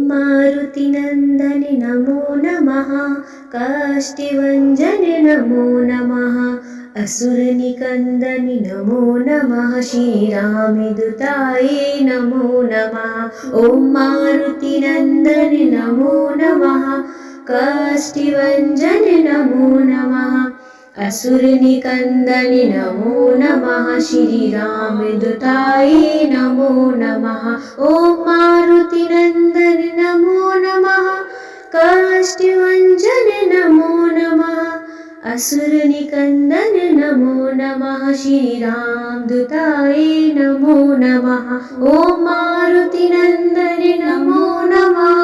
मारुतिनन्दनि नमो नमः। काष्ठभञ्जनि नमो नमः। असुरनिकन्दनि नमो नमः। श्रीरामदूताये नमो नमः। ॐ मारुतिनन्दनि नमो नमः। काष्ठभञ्जनि नमो नमः। असुरनिकन्दनि नमो नमः। श्रीरामदूताये नमो नमः। ॐ मारुतिनन्दनि नमो नमः। काष्ठभञ्जनि नमो नमः। असुरनिकन्दनि नमो नमः। श्रीरामदूताये नमो नमः। ॐ मारुतिनन्दनि नमो नमः।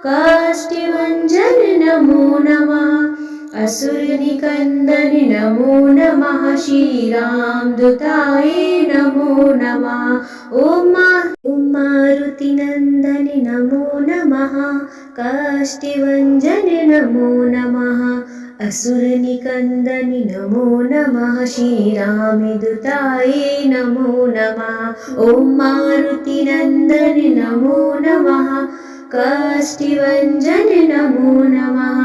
काष्ठभञ्जनि नमो नमः। असुरनिकन्दनि नमो नमः। श्रीरामदूताये नमो नमः। ॐ मारुतिनन्दनि नमो नमः। काष्ठभञ्जनि नमो नमः। असुरनिकन्दनि नमो नमः। श्रीरामदूताये नमो नमः। ॐ मारुतिनन्दनि नमो नमः। काष्ठभञ्जनि नमो नमः।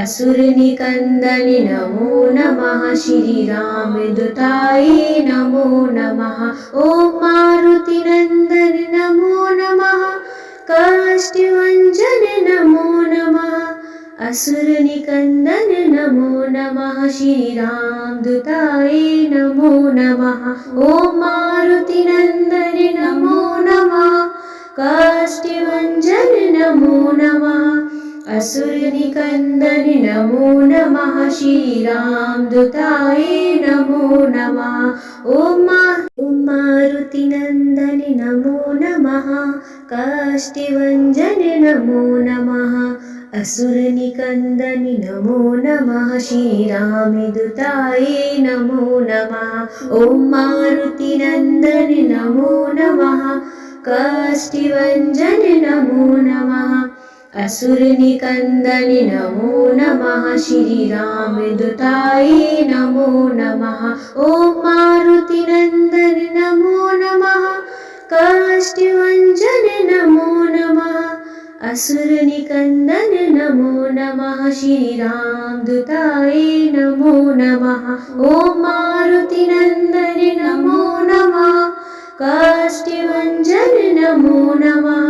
असुरनिकन्दनि नमो नमः। श्रीरामदूताये नमो नमः। ॐ मारुतिनन्दनि नमो नमः। काष्ठभञ्जनि नमो नमः। असुरनिकन्दनि नमो नमः। श्रीरामदूताये नमो नमः। ॐ मारुतिनन्दनि नमो नमः। काष्ठभञ्जनि नमो नमः। असुरनिकन्दनि नमो नमः। श्रीरामदूताये नमो नमः। ॐ मारुतिनन्दनि नमो नमः। काष्ठभञ्जनि नमो नमः। असुरनिकन्दनि नमो नमः। श्रीरामदूताये नमो नमः। ॐ मारुतिनन्दनि नमो नमः। काष्ठभञ्जनि नमो नमः। असुरनिकन्दनि नमो नमः। श्रीरामदूताये नमो नमः। ॐ मारुतिनन्दनि नमो नमः। काष्ठभञ्जनि नमो नमः। असुरनिकन्दनि नमो नमः। श्रीरामदूताये नमो नमः। ॐ मारुतिनन्दनि नमो नमः। काष्ठभञ्जनि नमो नमः।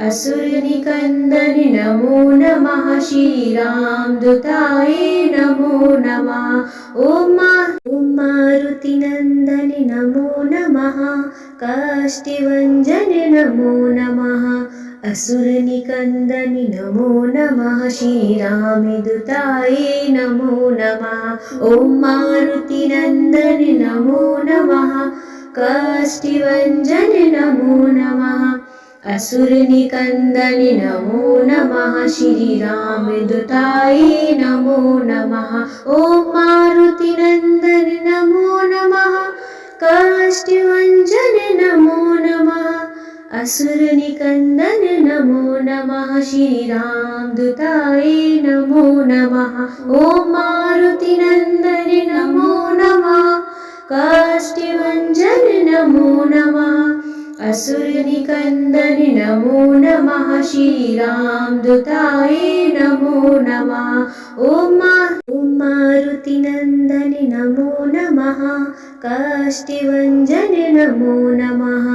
असुरनिकन्दनि नमो नमः। श्रीरामदूताये नमो नमः। ॐ मारुतिनन्दनि नमो नमः। काष्ठभञ्जनि नमो नमः। असुरनिकन्दनि नमो नमः। श्रीरामदूताये नमो नमः। ॐ मारुतिनन्दनि नमो नमः। काष्ठभञ्जनि नमो नमः। असुरनिकन्दनि नमो नमः। श्रीरामदूताये नमो नमः। ॐ मारुतिनन्दनि नमो नमः। काष्ठभञ्जनि नमो नमः। असुरनिकन्दनि नमो नमः। श्रीरामदूताये नमो नमः। ॐ मारुतिनन्दनि नमो नमः। काष्ठभञ्जनि नमो नमः। असुरनिकन्दनि नमो नमः। श्रीरामदूताये नमो नमः। ॐ मारुतिनन्दनि नमो नमः। काष्ठभञ्जनि नमो नमः।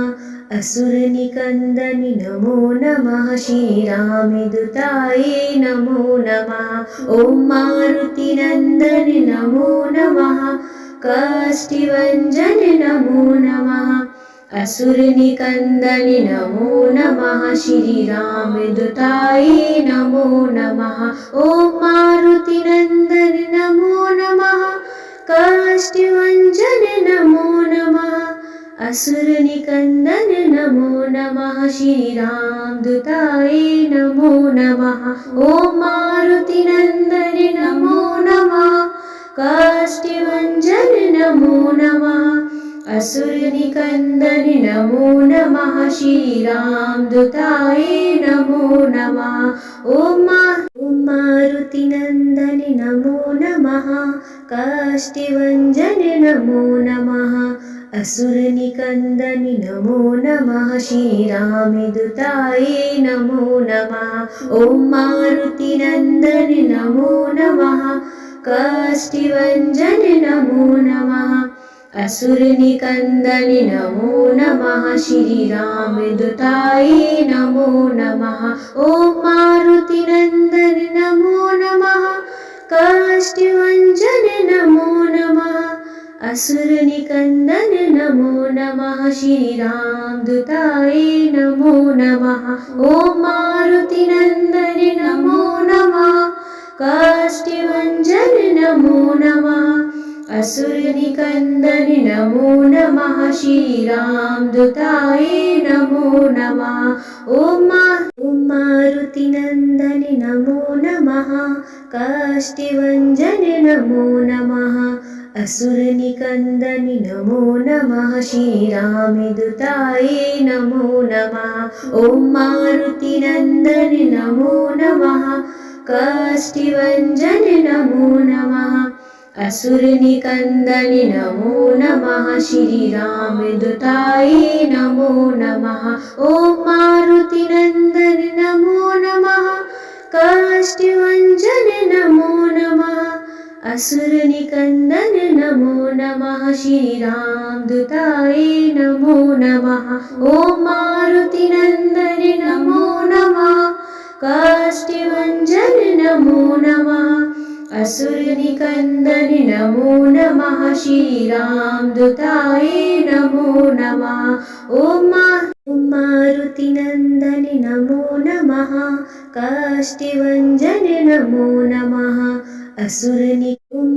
असुरनिकन्दनि नमो नमः। श्रीरामदूताये नमो नमः। ॐ मारुतिनन्दनि नमो नमः। काष्ठभञ्जनि नमो नमः। असुरनिकन्दनि नमो नमः। श्रीरामदूताये नमो नमः। ॐ मारुतिनन्दनि नमो नमः। काष्ठभञ्जनि नमो नमः। असुरनिकन्दनि नमो नमः। श्रीरामदूताये नमो नमः। ॐ मारुतिनन्दनि नमो नमः। काष्ठभञ्जनि नमो नमः। असुरनिकन्दनि नमो नमः। श्रीरामदूताये नमो नमः। ॐ मारुतिनन्दनि नमो नमः। काष्ठभञ्जनि नमो नमः। असुरनिकन्दनि मारुतिनन्दनि नमो नमः श्रीरामदूताये नमो नमः ॐ मारुतिनन्दनि नमो नमः काष्ठभञ्जनि नमो नमः असुरनिकन्दनि नमो नमः श्रीरामदूताये नमो नमः ॐ मारुतिनन्दनि नमो नमः काष्ठभञ्जनि नमो नमः असुरनिकन्दनि नमो नमः श्रीरामदूताये नमो नमः ॐ मारुतिनन्दनि नमो नमः काष्ठभञ्जनि नमो नमः असुरनिकन्दनि नमो नमः श्रीरामदूताये नमो नमः ॐ मारुतिनन्दनि नमो नमः काष्ठभञ्जनि नमो नमः असुरनिकन्दनि नमो नमः श्रीरामदूताये नमो नमः ॐ मारुतिनन्दनि नमो नमः काष्ठभञ्जनि नमो नमः असुरनिकन्दनि नमो नमः श्रीरामदूताये नमो नमः ॐ मारुतिनन्दनि नमो नमः काष्ठभञ्जनि नमो नमः असुरनिकन्दनि नमो नमः श्रीरामदूताये नमो नमः ॐ मारुतिनन्दनि नमो नमः काष्ठभञ्जनि नमो नमः असुरनिकन्दनि नमो नमः श्रीरामदूताये नमो नमः ॐ मारुतिनन्दनि नमो नमः काष्ठभञ्जनि नमो नमः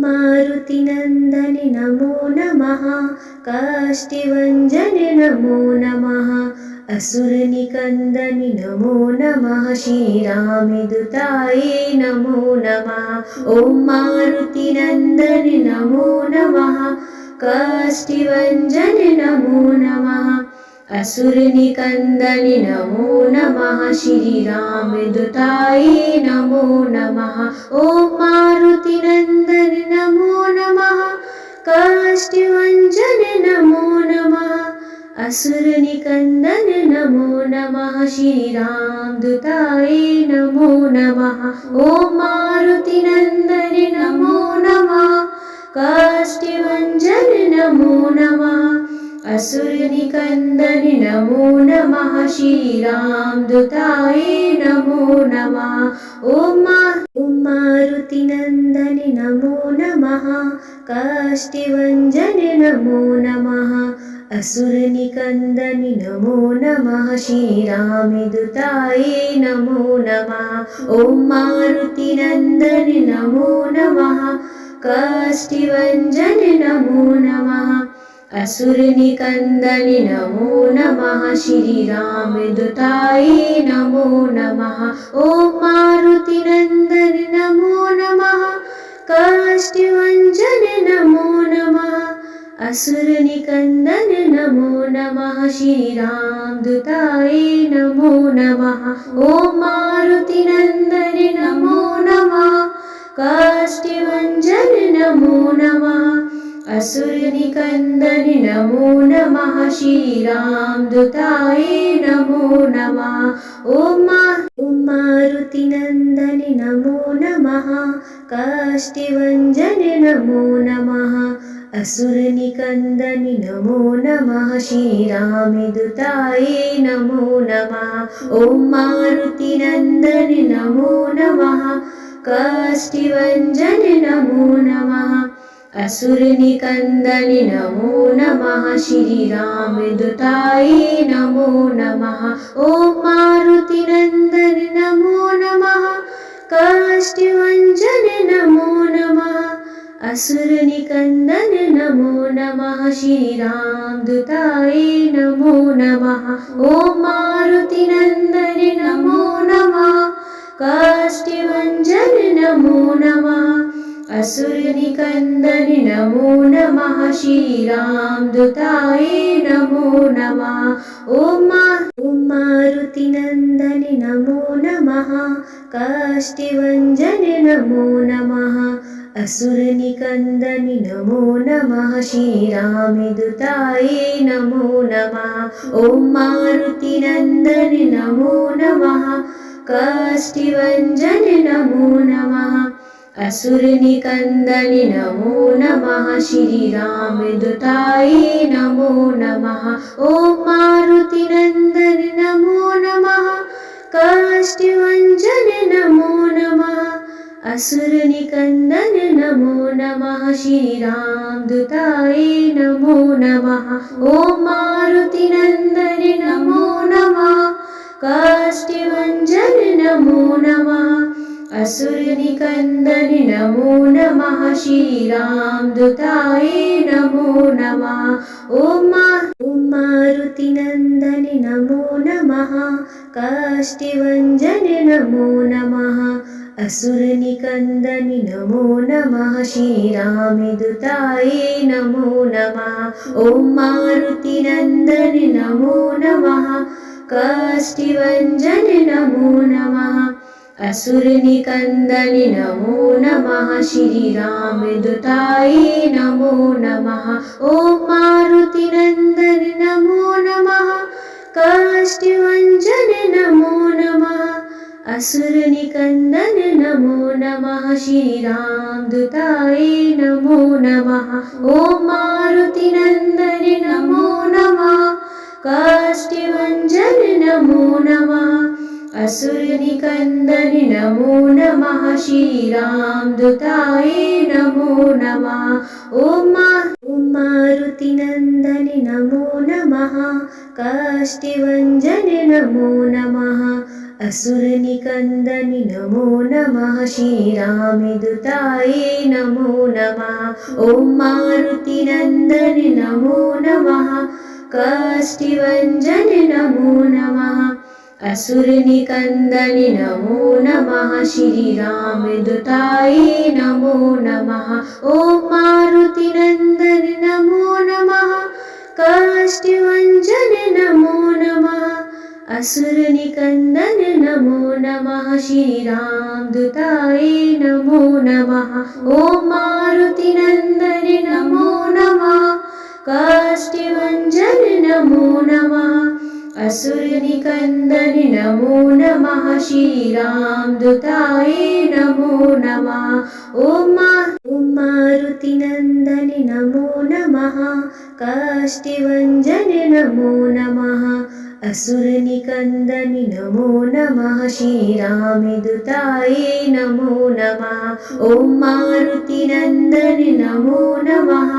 मारुतिनन्दनि नमो नमः काष्ठभञ्जनि नमो नमः असुरनिकन्दनि नमो नमः श्रीरामदूताये नमो नमः ॐ मारुतिनन्दनि नमो नमः काष्ठभञ्जनि नमो नमः असुरनिकन्दनि नमो नमः श्रीरामदूताये नमो नमः ॐ मारुतिनन्दनि नमो नमः काष्ठभञ्जनि नमो नमः असुरनिकन्दनि नमो नमः श्रीरामदूताये नमो नमः ॐ मारुतिनन्दनि नमो नमः काष्ठभञ्जनि नमो नमः असुरनिकन्दनि नमो नमः श्रीरामदूताये नमो नमः ॐ मारुतिनन्दनि नमो नमः काष्ठभञ्जनि नमो नमः असुरनिकन्दनि नमो नमः श्रीरामदूताये नमो नमः ॐ मारुतिनन्दनि नमो नमः काष्ठभञ्जनि नमो नमः असुरनिकन्दनि नमो नमः श्रीरामदूताये नमो नमः ॐ मारुतिनन्दनि नमो नमः काष्ठभञ्जनि नमो नमः असुरनिकन्दनि नमो नमः श्रीरामदूताये नमो नमः ॐ मारुतिनन्दनि नमो नमः काष्ठभञ्जनि नमो नमः असुरनिकन्दनि नमो नमः श्रीरामदूताये नमो नमः ॐ मारुतिनन्दनि नमो नमः काष्ठभञ्जनि नमो नमः असुरनिकन्दनि नमो नमः श्रीरामदूताये नमो नमः ॐ मारुतिनन्दनि नमो नमः काष्ठभञ्जनि नमो नमः असुरनिकन्दनि नमो नमः श्रीरामदूताये नमो नमः ॐ मारुतिनन्दनि नमो नमः काष्ठभञ्जनि नमो नमः असुरनिकन्दनि नमो नमः श्रीरामदूताये नमो नमः ॐ मारुतिनन्दनि नमो नमः काष्ठभञ्जनि नमो नमः असुरनिकन्दनि नमो नमः श्रीरामदूताये नमो नमः ॐ मारुतिनन्दनि नमो नमः काष्ठभञ्जनि नमो नमः असुरनिकन्दनि नमो नमः श्रीरामदूताये नमो नमः ॐ मारुतिनन्दनि नमो नमः काष्ठभञ्जनि नमो नमः असुरनिकन्दनि नमो नमः श्रीरामदूताये नमो नमः ॐ मारुतिनन्दनि नमो नमः काष्ठभञ्जनि नमो नमः असुरनिकन्दनि नमो नमः श्रीरामदूताये नमो नमः ॐ मारुतिनन्दनि नमो नमः काष्ठभञ्जनि नमो नमः असुरनिकन्दनि नमो नमः श्रीरामदूताये नमो नमः ॐ मारुतिनन्दनि नमो नमः काष्ठभञ्जनि नमो नमः असुरनिकन्दनि नमो नमः श्रीरामदूताये नमो नमः ॐ मारुतिनन्दनि नमो नमः काष्ठभञ्जनि नमो नमः असुरनिकन्दनि नमो नमः श्रीरामदूताये नमो नमः ॐ मारुतिनन्दनि नमो नमः काष्ठभञ्जनि नमो नमः असुरनिकन्दनि नमो नमः श्रीरामदूताये नमो नमः ॐ मारुतिनन्दनि नमो नमः काष्ठभञ्जनि नमो नमः असुरनिकन्दनि नमो नमः श्रीरामदूताये नमो नमः ॐ मारुतिनन्दनि नमो नमः काष्ठभञ्जनि नमो नमः असुरनिकन्दनि नमो नमः श्रीरामदूताये नमो नमः ॐ मारुतिनन्दनि नमो नमः काष्ठभञ्जनि नमो नमः असुरनिकन्दनि नमो नमः श्रीरामदूताये नमो नमः ॐ मारुतिनन्दनि नमो नमः काष्ठभञ्जनि नमो नमः असुरनिकन्दनि नमो नमः श्रीरामदूताये नमो नमः ॐ मारुतिनन्दनि नमो नमः काष्ठभञ्जनि नमो नमः असुरनिकन्दनि नमो नमः श्रीरामदूताये नमो नमः ॐ मारुतिनन्दनि नमो नमः काष्ठभञ्जनि नमो नमः असुरनिकन्दनि नमो नमः श्रीरामदूताये नमो नमः ॐ मारुतिनन्दनि नमो नमः